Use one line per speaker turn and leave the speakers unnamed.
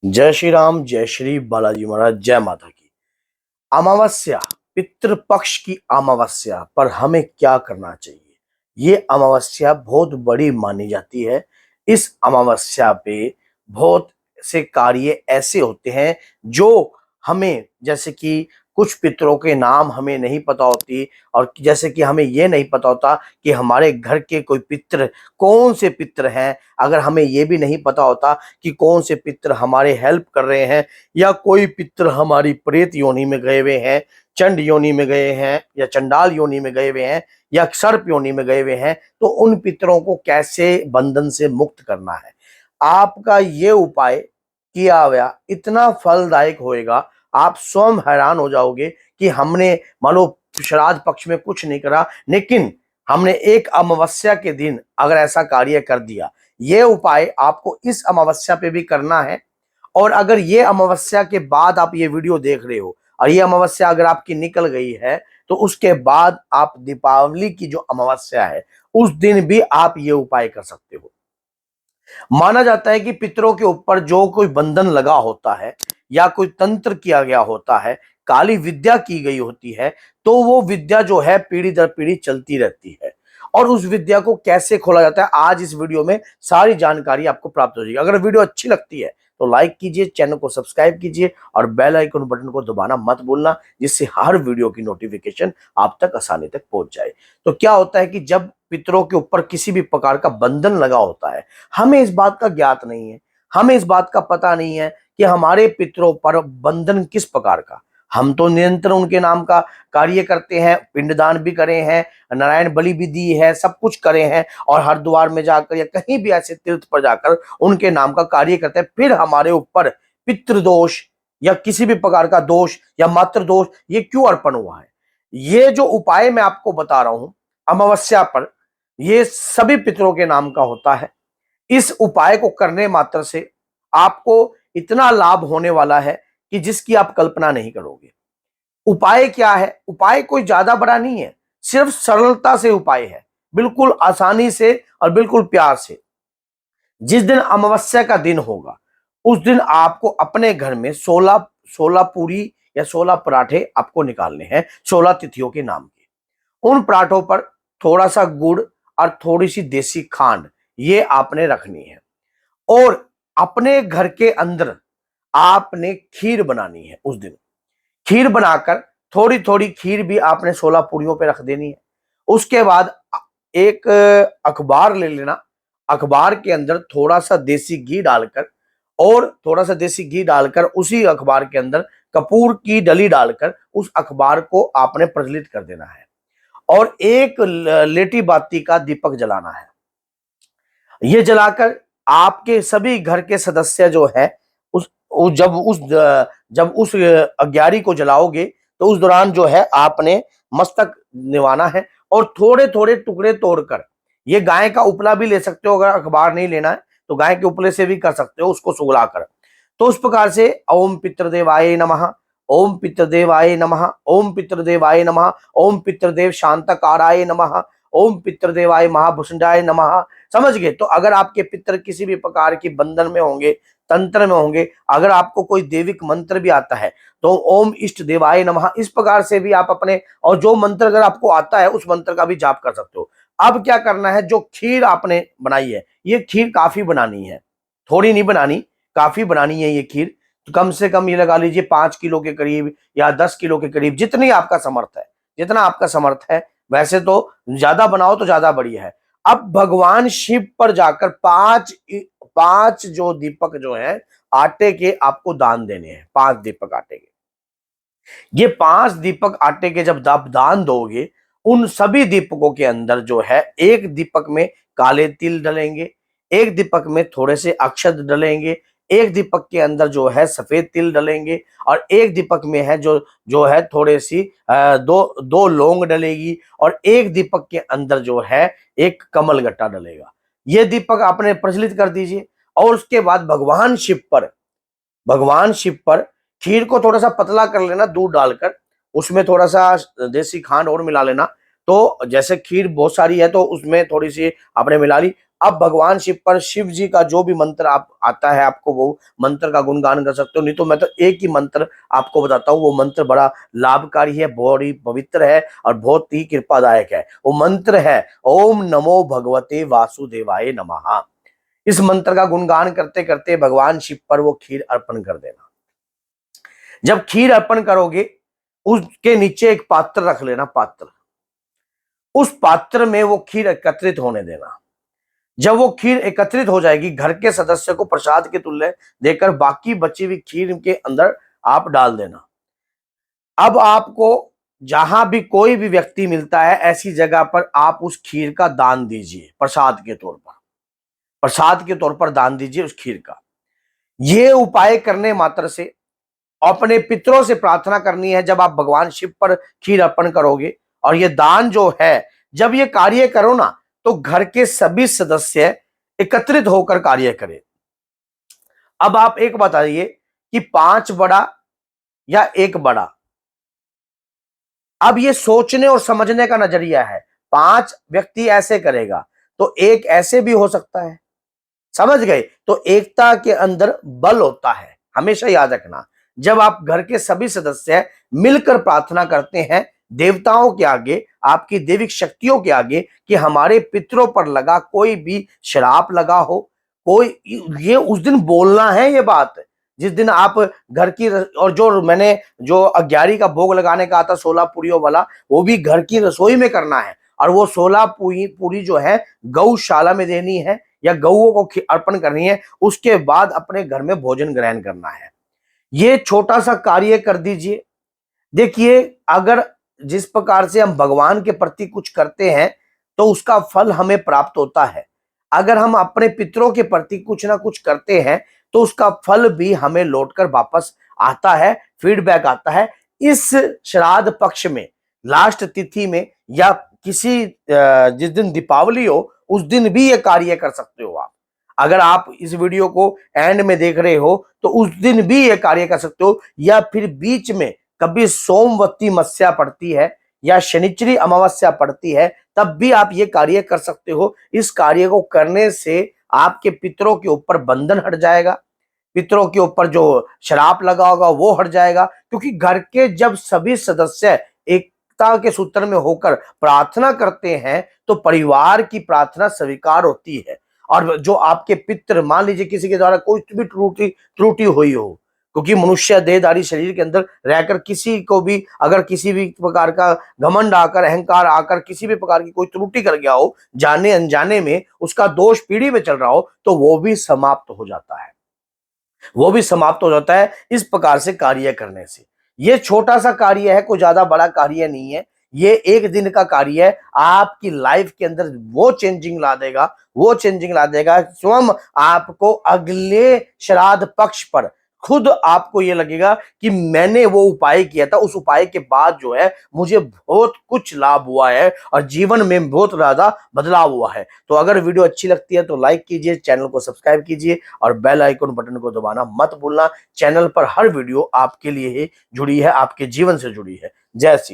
जय श्री राम, जय श्री बालाजी महाराज, जय माता की। अमावस्या, पितृपक्ष की अमावस्या पर हमें क्या करना चाहिए? ये अमावस्या बहुत बड़ी मानी जाती है। इस अमावस्या पे बहुत से कार्य ऐसे होते हैं जो हमें, जैसे कि कुछ पितरों के नाम हमें नहीं पता होती, और जैसे कि हमें ये नहीं पता होता कि हमारे घर के कोई पितर कौन से पितर हैं। अगर हमें ये भी नहीं पता होता कि कौन से पितर हमारे हेल्प कर रहे हैं, या कोई पितर हमारी प्रेत योनि में गए हुए हैं, चंड योनि में गए हैं, या चंडाल योनि में गए हुए हैं, या सर्प योनि में गए हुए हैं, तो उन पितरों को कैसे बंधन से मुक्त करना है। आपका ये उपाय किया हुआ इतना फलदायक होएगा, आप स्वयं हैरान हो जाओगे कि हमने मान लो श्राद्ध पक्ष में कुछ नहीं करा, लेकिन हमने एक अमावस्या के दिन अगर ऐसा कार्य कर दिया। ये उपाय आपको इस अमावस्या पे भी करना है। और अगर ये अमावस्या के बाद आप ये वीडियो देख रहे हो और ये अमावस्या अगर आपकी निकल गई है, तो उसके बाद आप दीपावली की जो अमावस्या है उस दिन भी आप ये उपाय कर सकते हो। माना जाता है कि पितरों के ऊपर जो कोई बंधन लगा होता है या कोई तंत्र किया गया होता है, काली विद्या की गई होती है, तो वो विद्या जो है पीढ़ी दर पीढ़ी चलती रहती है। और उस विद्या को कैसे खोला जाता है, आज इस वीडियो में सारी जानकारी आपको प्राप्त हो जाएगी। अगर वीडियो अच्छी लगती है तो लाइक कीजिए, चैनल को सब्सक्राइब कीजिए और बेल आइकन बटन को दबाना मत भूलना, जिससे हर वीडियो की नोटिफिकेशन आप तक आसानी तक पहुंच जाए। तो क्या होता है कि जब पितरों के ऊपर किसी भी प्रकार का बंधन लगा होता है, हमें इस बात का ज्ञात नहीं है, हमें इस बात का पता नहीं है कि हमारे पितरों पर बंधन किस प्रकार का। हम तो निरंतर उनके नाम का कार्य करते हैं, पिंडदान भी करे हैं, नारायण बलि भी दी है, सब कुछ करे हैं, और हरिद्वार में जाकर या कहीं भी ऐसे तीर्थ पर जाकर उनके नाम का कार्य करते हैं। फिर हमारे ऊपर पितृदोष या किसी भी प्रकार का दोष या मातृ दोष ये क्यों अर्पण हुआ है? ये जो उपाय मैं आपको बता रहा हूं अमावस्या पर, ये सभी पितरों के नाम का होता है। इस उपाय को करने मात्र से आपको इतना लाभ होने वाला है कि जिसकी आप कल्पना नहीं करोगे। उपाय क्या है? उपाय कोई ज्यादा बड़ा नहीं है, सिर्फ सरलता से उपाय है, बिल्कुल आसानी से और बिल्कुल प्यार से। जिस दिन अमावस्या का दिन होगा उस दिन आपको अपने घर में 16 पूरी या 16 पराठे आपको निकालने हैं, 16 तिथियों के नाम के। उन पराठों पर थोड़ा सा गुड़ और थोड़ी सी देसी खांड ये आपने रखनी है। और अपने घर के अंदर आपने खीर बनानी है। उस दिन खीर बनाकर थोड़ी थोड़ी खीर भी आपने 16 पूरियों पे रख देनी है। उसके बाद एक अखबार ले लेना, अखबार के अंदर थोड़ा सा देसी घी डालकर, और थोड़ा सा देसी घी डालकर उसी अखबार के अंदर कपूर की डली डालकर उस अखबार को आपने प्रज्वलित कर देना है। और एक लेटी बाती का दीपक जलाना है। ये जलाकर आपके सभी घर के सदस्य जो है जब उस अग्यारी को जलाओगे तो उस दौरान जो है आपने मस्तक निवाना है। और थोड़े थोड़े टुकड़े तोड़कर, ये गाय का उपला भी ले सकते हो, अगर अखबार नहीं लेना है तो गाय के उपले से भी कर सकते हो, उसको सुगलाकर। तो उस प्रकार से ओम पितृदेवाय नमः, ओम पितृदेवाय नमः, ओम पितृदेवाय नमः, ओम पितृदेव शांतकाराय नमः, ओम पितृदेवाय महाभुषुंडाय नमः। समझ गए? तो अगर आपके पितर किसी भी प्रकार की बंधन में होंगे, तंत्र में होंगे, अगर आपको कोई देविक मंत्र भी आता है तो ओम इष्ट देवाय नमः इस प्रकार से भी आप अपने, और जो मंत्र अगर आपको आता है उस मंत्र का भी जाप कर सकते हो। अब क्या करना है, जो खीर आपने बनाई है, ये खीर काफी बनानी है, थोड़ी नहीं बनानी, काफी बनानी है ये खीर। तो कम से कम ये लगा लीजिए 5 किलो के करीब या 10 किलो के करीब, जितनी आपका समर्थ है, जितना आपका समर्थ है। वैसे तो ज्यादा बनाओ तो ज्यादा बढ़िया है। अब भगवान शिव पर जाकर पांच जो दीपक जो है आटे के आपको दान देने हैं, 5 दीपक आटे के। ये 5 दीपक आटे के जब आप दान दोगे, उन सभी दीपकों के अंदर जो है एक दीपक में काले तिल डलेंगे, एक दीपक में थोड़े से अक्षत डलेंगे, एक दीपक के अंदर जो है सफेद तिल डलेंगे, और एक दीपक में है जो जो है थोड़े सी दो लौंग डलेगी, और एक दीपक के अंदर जो है एक कमल गट्टा डलेगा। ये दीपक आपने प्रज्वलित कर दीजिए। और उसके बाद भगवान शिव पर खीर को थोड़ा सा पतला कर लेना दूध डालकर, उसमें थोड़ा सा देसी खांड और मिला लेना। तो जैसे खीर बहुत सारी है तो उसमें थोड़ी सी आपने मिला ली। अब भगवान शिव पर शिव जी का जो भी मंत्र आप आता है आपको वो मंत्र का गुणगान कर सकते हो। नहीं तो मैं तो एक ही मंत्र आपको बताता हूँ, वो मंत्र बड़ा लाभकारी है, बहुत ही पवित्र है और बहुत ही कृपादायक है। वो मंत्र है ओम नमो भगवते वासुदेवाय नमः। इस मंत्र का गुणगान करते करते भगवान शिव पर वो खीर अर्पण कर देना। जब खीर अर्पण करोगे उसके नीचे एक पात्र रख लेना, पात्र, उस पात्र में वो खीर एकत्रित होने देना। जब वो खीर एकत्रित हो जाएगी, घर के सदस्य को प्रसाद के तुल्य देकर बाकी बची हुई खीर के अंदर आप डाल देना। अब आपको जहां भी कोई भी व्यक्ति मिलता है ऐसी जगह पर आप उस खीर का दान दीजिए, प्रसाद के तौर पर, प्रसाद के तौर पर दान दीजिए उस खीर का। ये उपाय करने मात्र से अपने पितरों से प्रार्थना करनी है जब आप भगवान शिव पर खीर अर्पण करोगे। और ये दान जो है, जब ये कार्य करो ना तो घर के सभी सदस्य एकत्रित होकर कार्य करें। अब आप एक बताइए कि 5 बड़ा या 1 बड़ा, अब ये सोचने और समझने का नजरिया है। 5 व्यक्ति ऐसे करेगा तो एक ऐसे भी हो सकता है, समझ गए? तो एकता के अंदर बल होता है, हमेशा याद रखना। जब आप घर के सभी सदस्य मिलकर प्रार्थना करते हैं देवताओं के आगे, आपकी दैविक शक्तियों के आगे, कि हमारे पितरों पर लगा कोई भी श्राप लगा हो, कोई, ये उस दिन बोलना है ये बात। जिस दिन आप घर की और जो मैंने जो 11 का भोग लगाने का आता 16 पूरियों वाला, वो भी घर की रसोई में करना है। और वो 16 पूरी जो है गौशाला में देनी है या गौओं को अर्पण करनी है। उसके बाद अपने घर में भोजन ग्रहण करना है। ये छोटा सा कार्य कर दीजिए। देखिए, अगर जिस प्रकार से हम भगवान के प्रति कुछ करते हैं तो उसका फल हमें प्राप्त होता है। अगर हम अपने पितरों के प्रति कुछ ना कुछ करते हैं तो उसका फल भी हमें लौटकर वापस आता है, फीडबैक आता है। इस श्राद्ध पक्ष में, लास्ट तिथि में, या किसी जिस दिन दीपावली हो उस दिन भी ये कार्य कर सकते हो आप। अगर आप इस वीडियो को एंड में देख रहे हो तो उस दिन भी ये कार्य कर सकते हो। या फिर बीच में कभी सोमवती मस्या पड़ती है या शनिचरी अमावस्या पड़ती है, तब भी आप ये कार्य कर सकते हो। इस कार्य को करने से आपके पितरों के ऊपर बंधन हट जाएगा, पितरों के ऊपर जो श्राप लगा होगा वो हट जाएगा। क्योंकि घर के जब सभी सदस्य एकता के सूत्र में होकर प्रार्थना करते हैं तो परिवार की प्रार्थना स्वीकार होती है। और जो आपके पितर, मान लीजिए किसी के द्वारा कोई भी त्रुटि हुई हो, क्योंकि मनुष्य देहधारी शरीर के अंदर रहकर किसी को भी अगर किसी भी प्रकार का घमंड आकर, अहंकार आकर किसी भी प्रकार की कोई त्रुटि कर गया हो, जाने अनजाने में उसका दोष पीढ़ी में चल रहा हो, तो वो भी समाप्त हो जाता है, वो भी समाप्त हो जाता है इस प्रकार से कार्य करने से। ये छोटा सा कार्य है, कोई ज्यादा बड़ा कार्य नहीं है। ये एक दिन का कार्य है, आपकी लाइफ के अंदर वो चेंजिंग ला देगा, वो चेंजिंग ला देगा। स्वयं आपको अगले श्राद्ध पक्ष पर खुद आपको ये लगेगा कि मैंने वो उपाय किया था, उस उपाय के बाद जो है मुझे बहुत कुछ लाभ हुआ है और जीवन में बहुत ज्यादा बदलाव हुआ है। तो अगर वीडियो अच्छी लगती है तो लाइक कीजिए, चैनल को सब्सक्राइब कीजिए और बेल आइकन बटन को दबाना मत भूलना। चैनल पर हर वीडियो आपके लिए ही जुड़ी है, आपके जीवन से जुड़ी है। जय श्री